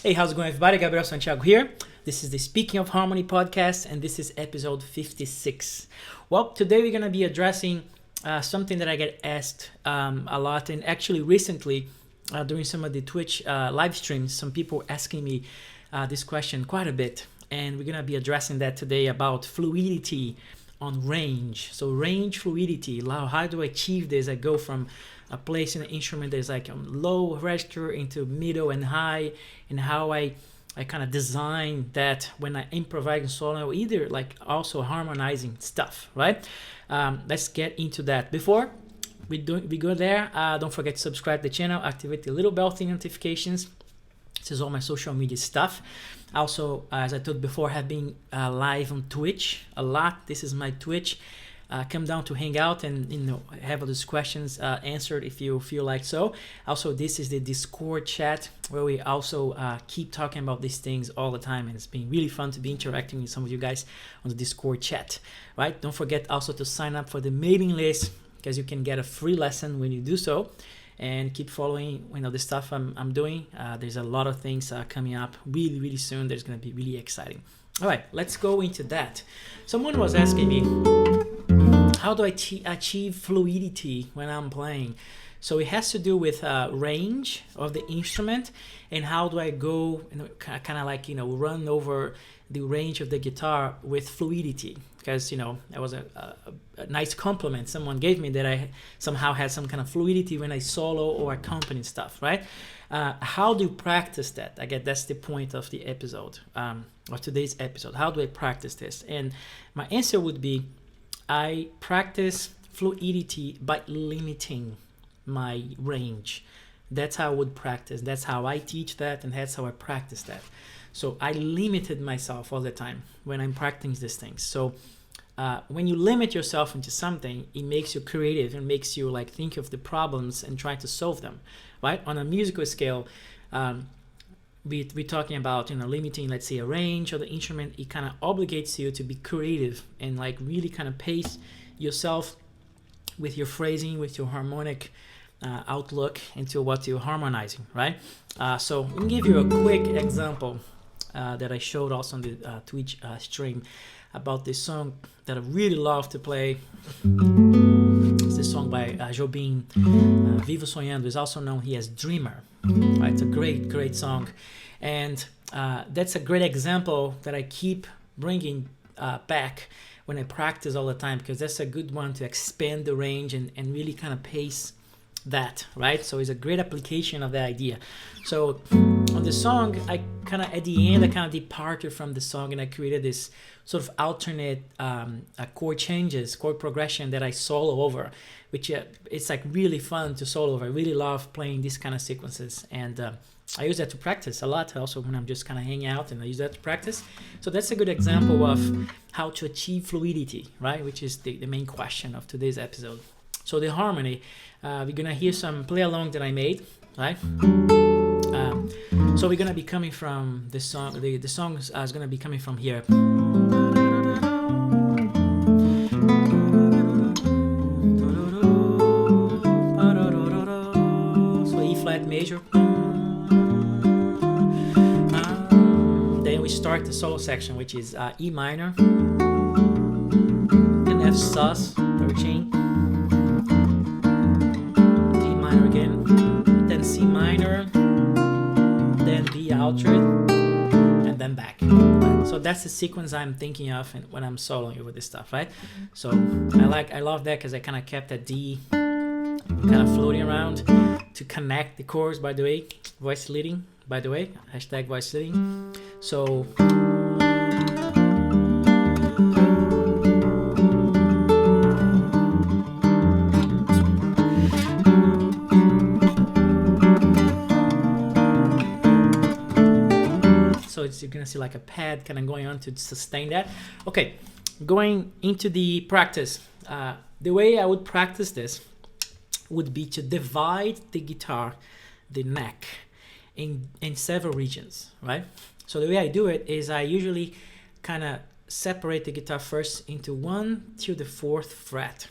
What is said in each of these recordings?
Hey, how's it going, everybody? Gabriel Santiago here. This is the Speaking of Harmony podcast, and this is episode 56. Well, today we're going to be addressing something that I get asked a lot, and actually recently during some of the Twitch live streams, some people asking me this question quite a bit, and we're going to be addressing that today about fluidity on range. So range fluidity, how do I achieve this? I go from a place in the instrument that is like low register into middle and high, and how I kind of design that when I improvise in solo, either like also harmonizing stuff, right? Let's get into that. Before we go there, don't forget to subscribe to the channel, activate the little bell thing notifications. This is all my social media stuff. Also, as I told before, I have been live on Twitch a lot. This is my Twitch. Come down to hang out and have all these questions answered if you feel like so. Also, this is the Discord chat where we also keep talking about these things all the time, and it's been really fun to be interacting with some of you guys on the Discord chat. Right? Don't forget also to sign up for the mailing list, because you can get a free lesson when you do so. And keep following the stuff I'm doing. There's a lot of things coming up really soon. There's going to be really exciting. All right, let's go into that. Someone was asking me, how do I achieve fluidity when I'm playing? So it has to do with range of the instrument, and how do I go kind of like run over the range of the guitar with fluidity. Because that was a nice compliment someone gave me, that I somehow had some kind of fluidity when I solo or accompany stuff, right? How do you practice that? I guess that's the point of the episode, of today's episode. How do I practice this? And my answer would be, I practice fluidity by limiting my range. That's how I would practice. That's how I teach that, and that's how I practice that. So I limited myself all the time when I'm practicing these things. So when you limit yourself into something, it makes you creative and makes you like think of the problems and try to solve them, right? On a musical scale, we're talking about limiting, let's say, a range of the instrument. It kind of obligates you to be creative and like really kind of pace yourself with your phrasing, with your harmonic outlook into what you're harmonizing, right? So let me give you a quick example that I showed also on the Twitch stream about this song that I really love to play. It's this song by Jobim, Vivo Sonhando. Is also known here as Dreamer. Right? It's a great song, and that's a great example that I keep bringing back when I practice all the time, because that's a good one to expand the range and really kind of pace that, right? So it's a great application of that idea. So on the song, I kind of at the end I kind of departed from the song, and I created this sort of alternate chord changes, chord progression that I solo over, which it's like really fun to solo over. I really love playing these kind of sequences, and I use that to practice a lot also when I'm just kind of hanging out, and I use that to practice. So that's a good example of how to achieve fluidity, right? Which is the main question of today's episode. So the harmony, we're gonna hear some play along that I made, right? So we're gonna be coming from the song. The song is gonna be coming from here. So E flat major. Then we start the solo section, which is E minor, and F sus 13. Again, then C minor, then B altered, and then back. Right? So that's the sequence I'm thinking of when I'm soloing over this stuff, right? So I love that, because I kind of kept that D kind of floating around to connect the chords. By the way, voice leading. By the way, hashtag voice leading. So. So you're gonna see like a pad kind of going on to sustain that. Okay, going into the practice. The way I would practice this would be to divide the guitar, the neck, in several regions, right? So the way I do it is I usually kind of separate the guitar first into 1 to the 4th fret.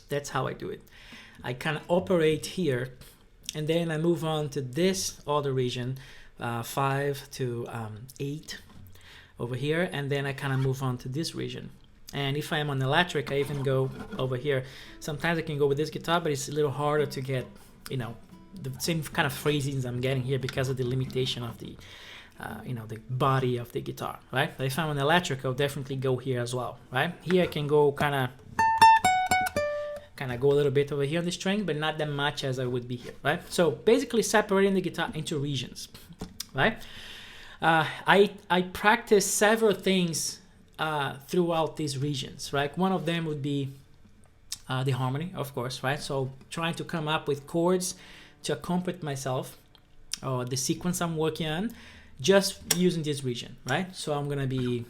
That's how I do it. I kind of operate here, and then I move on to this other region, 5 to 8 over here, and then I kind of move on to this region. And if I am on electric, I even go over here. Sometimes I can go with this guitar, but it's a little harder to get, the same kind of phrasings I'm getting here because of the limitation of the, the body of the guitar, right? But if I'm on electric, I'll definitely go here as well, right? Here I can go kind of go a little bit over here on the string, but not that much as I would be here, right? So basically separating the guitar into regions, right? I practice several things throughout these regions, right? One of them would be the harmony, of course, right? So trying to come up with chords to accompany myself or the sequence I'm working on, just using this region, right? So I'm gonna be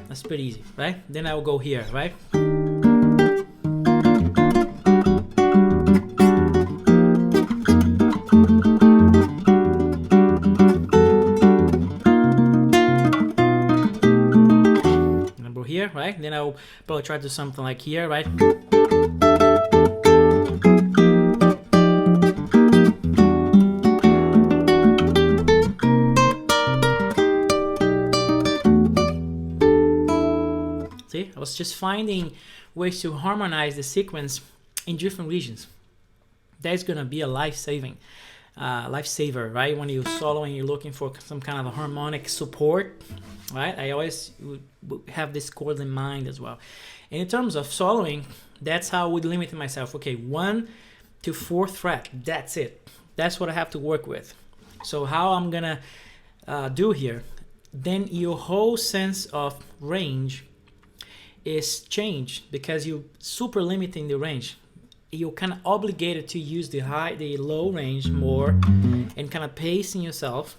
that's pretty easy, right? Then I will go here, right? Here, right? Then I'll probably try to do something like here, right? See, I was just finding ways to harmonize the sequence in different regions. That's gonna be a lifesaver, right? When you're soloing, you're looking for some kind of a harmonic support, right? I always have this chord in mind as well. And in terms of soloing, that's how I would limit myself. Okay, 1 to 4th fret, that's it. That's what I have to work with. So how I'm gonna do here, then your whole sense of range is changed because you're super limiting the range. You're kind of obligated to use the low range more and kind of pacing yourself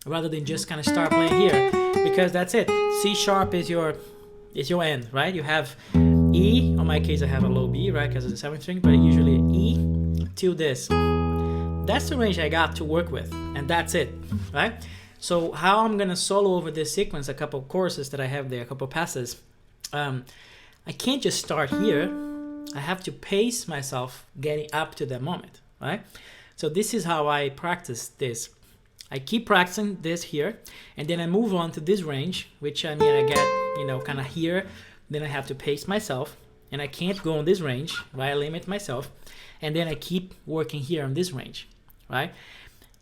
rather than just kind of start playing here, because that's it. C sharp is your end, right? You have E, in my case I have a low B, right, because it's the 7th string, but usually E to this. That's the range I got to work with, and that's it, right? So how I'm gonna solo over this sequence, a couple of choruses that I have there, a couple of passes, I can't just start here. I have to pace myself getting up to that moment, right? So this is how I practice this. I keep practicing this here, and then I move on to this range, which I get, kind of here. Then I have to pace myself, and I can't go on this range, right? I limit myself, and then I keep working here on this range, right?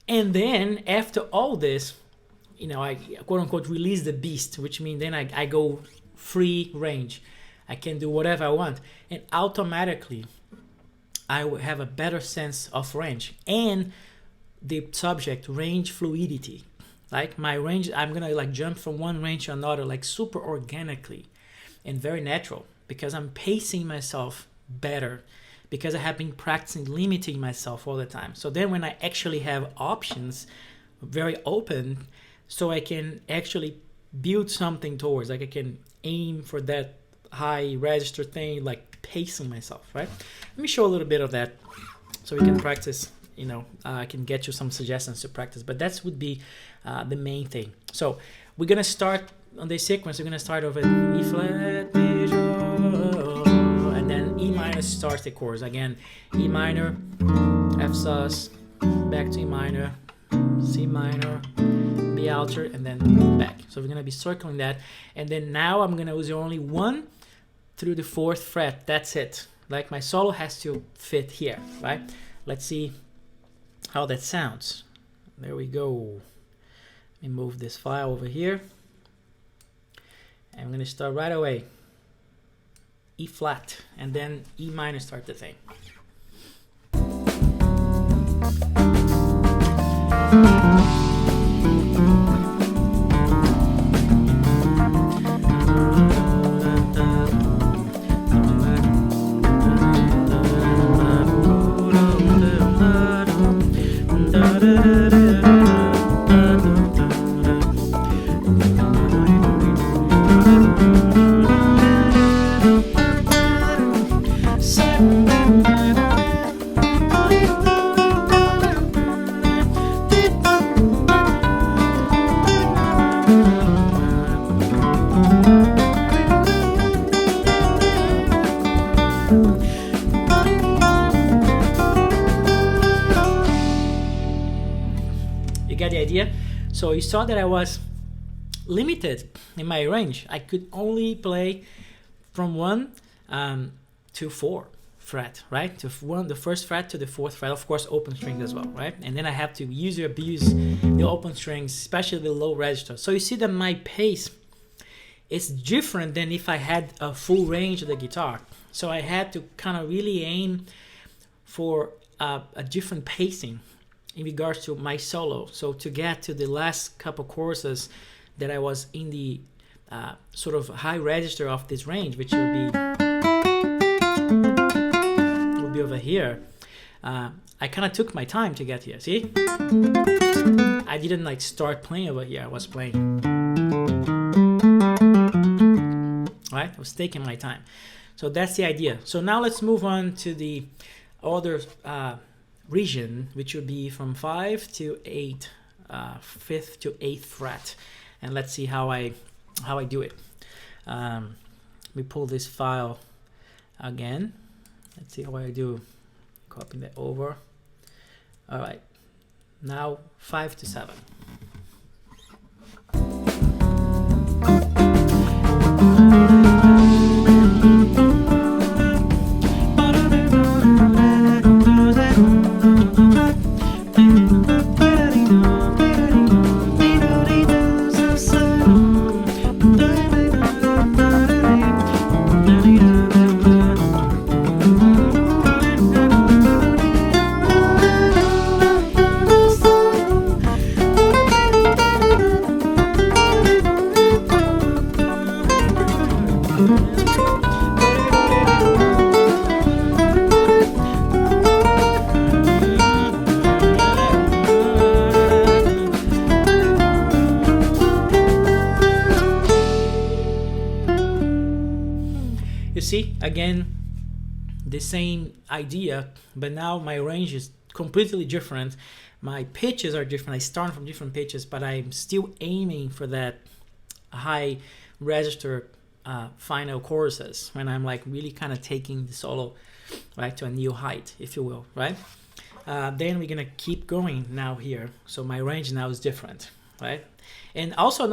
And then after all this, I quote unquote release the beast, which means then I go free range. I can do whatever I want, and automatically I will have a better sense of range and the subject range fluidity. Like my range, I'm gonna jump from one range to another super organically and very natural, because I'm pacing myself better, because I have been practicing limiting myself all the time. So then when I actually have options, very open, so I can actually build something towards, I can aim for that high register thing, pacing myself, right? Let me show a little bit of that so we can practice. I can get you some suggestions to practice, but that would be the main thing. So we're gonna start on this sequence. We're gonna start over E flat major, and then E minor starts the chorus again. E minor, F sus, back to E minor, C minor, B altered, and then back. So we're gonna be circling that, and then now I'm gonna use only 1 through the 4th fret. That's it. My solo has to fit here, right? Let's see how that sounds. There we go. Let me move this file over here, and I'm gonna start right away. E flat, and then E minor start the thing. get the idea? So you saw that I was limited in my range. I could only play from 1 to 4 fret, right? The first fret to the 4th fret, of course open strings as well, right? And then I have to use or abuse the open strings, especially the low register. So you see that my pace is different than if I had a full range of the guitar. So I had to kind of really aim for a different pacing in regards to my solo. So to get to the last couple choruses that I was in the sort of high register of this range, which will be over here, I kind of took my time to get here. See, I didn't like start playing over here. I was playing, right? I was taking my time. So that's the idea. So now let's move on to the other region, which would be from 5 to 8, 5th to 8th fret, and let's see how I do it. Let me pull this file again. Let's see how I do. Copy that over. All right. Now 5 to 7. You see, again, the same idea, but now my range is completely different. My pitches are different. I start from different pitches, but I'm still aiming for that high register final choruses when I'm like really kind of taking the solo right to a new height, if you will, right? Then we're gonna keep going now here. So my range now is different, right? And also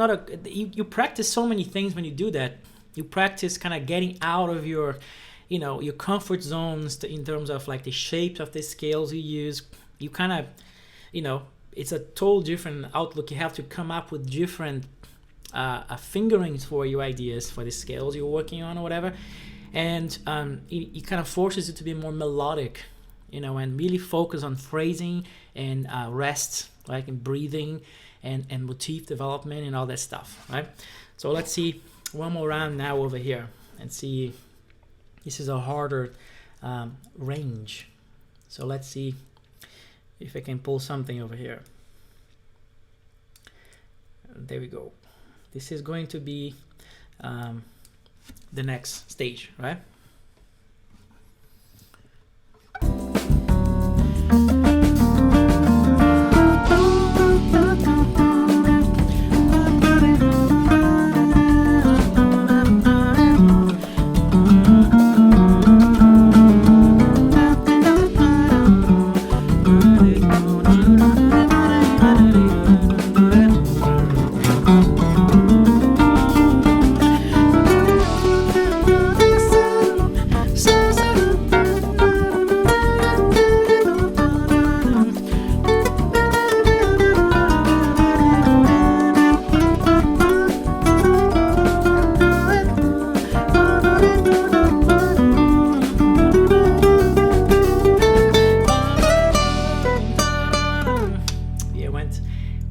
you practice so many things when you do that. You practice kind of getting out of your, your comfort zones in terms of like the shapes of the scales you use. You kind of, it's a total different outlook. You have to come up with different fingerings for your ideas, for the scales you're working on or whatever. And it kind of forces you to be more melodic, and really focus on phrasing and rest, like in breathing and motif development and all that stuff, right? So let's see one more round now over here and see. This is a harder range. So let's see if I can pull something over here. There we go. This is going to be the next stage, right?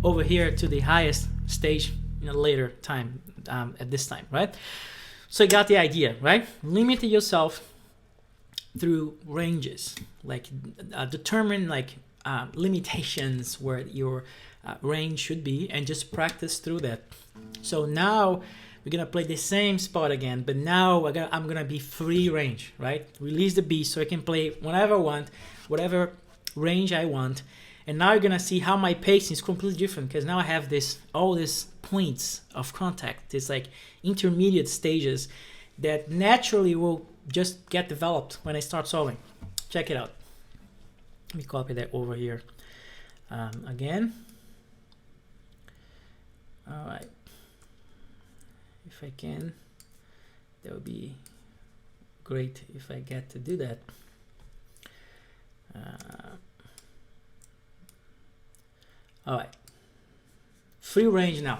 Over here to the highest stage in a later time, at this time, right? So you got the idea, right? Limit yourself through ranges, like determine like limitations where your range should be, and just practice through that. So now we're gonna play the same spot again, but now I'm gonna be free range, right? Release the beat so I can play whenever I want, whatever range I want. And now you're gonna see how my pacing is completely different, because now I have all these points of contact, these like intermediate stages that naturally will just get developed when I start soloing. Check it out. Let me copy that over here again. All right. If I can, that would be great if I get to do that. All right. Free range now.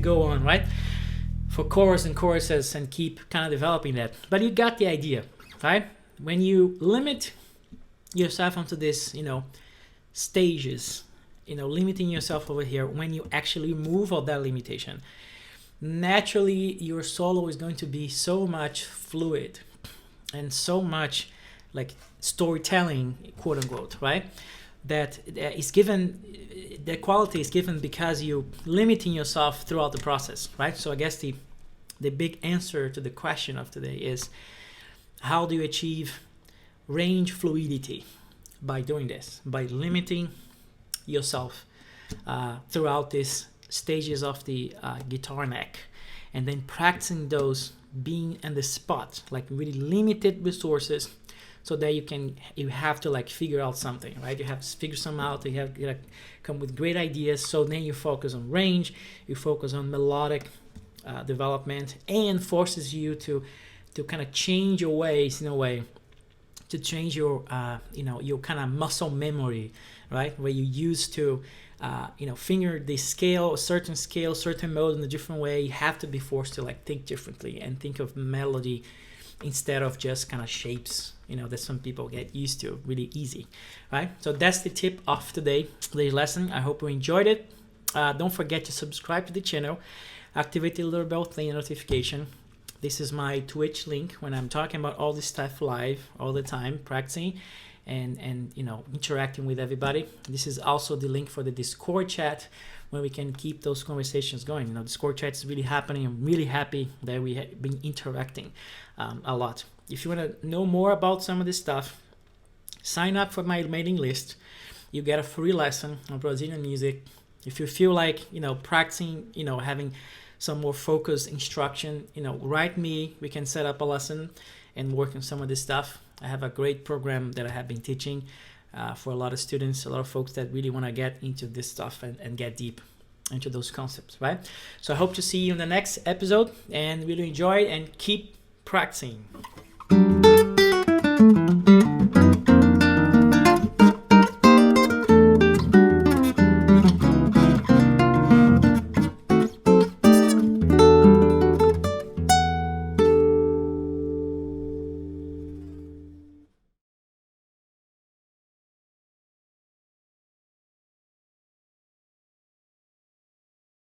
Go on, right? For chorus and choruses, and keep kind of developing that. But you got the idea, right? When you limit yourself onto this, stages, limiting yourself over here, when you actually move all that limitation, naturally your solo is going to be so much fluid and so much like storytelling, quote unquote, right? That is given, the quality is given because you limiting yourself throughout the process, right? So I guess the big answer to the question of today is, how do you achieve range fluidity? By doing this, by limiting yourself throughout these stages of the guitar neck, and then practicing those, being in the spot, like really limited resources, so that you have to like figure out something, right? You have to figure something out. You have to come with great ideas. So then you focus on range, you focus on melodic development, and forces you to kind of change your ways in a way, to change your your kind of muscle memory, right? Where you used to finger the scale, certain mode in a different way. You have to be forced to like think differently and think of melody instead of just kind of shapes, that some people get used to really easy, right? So that's the tip of today's lesson. I hope you enjoyed it. Don't forget to subscribe to the channel, activate the little bell thing, notification. This is my Twitch link when I'm talking about all this stuff live all the time, practicing and interacting with everybody. This is also the link for the Discord chat, where we can keep those conversations going. Discord chat is really happening. I'm really happy that we have been interacting a lot. If you want to know more about some of this stuff, sign up for my mailing list. You get a free lesson on Brazilian music. If you feel like practicing, having some more focused instruction, write me. We can set up a lesson and work on some of this stuff. I have a great program that I have been teaching for a lot of students, a lot of folks that really want to get into this stuff and get deep into those concepts, right? So I hope to see you in the next episode, and really enjoy it and keep practicing.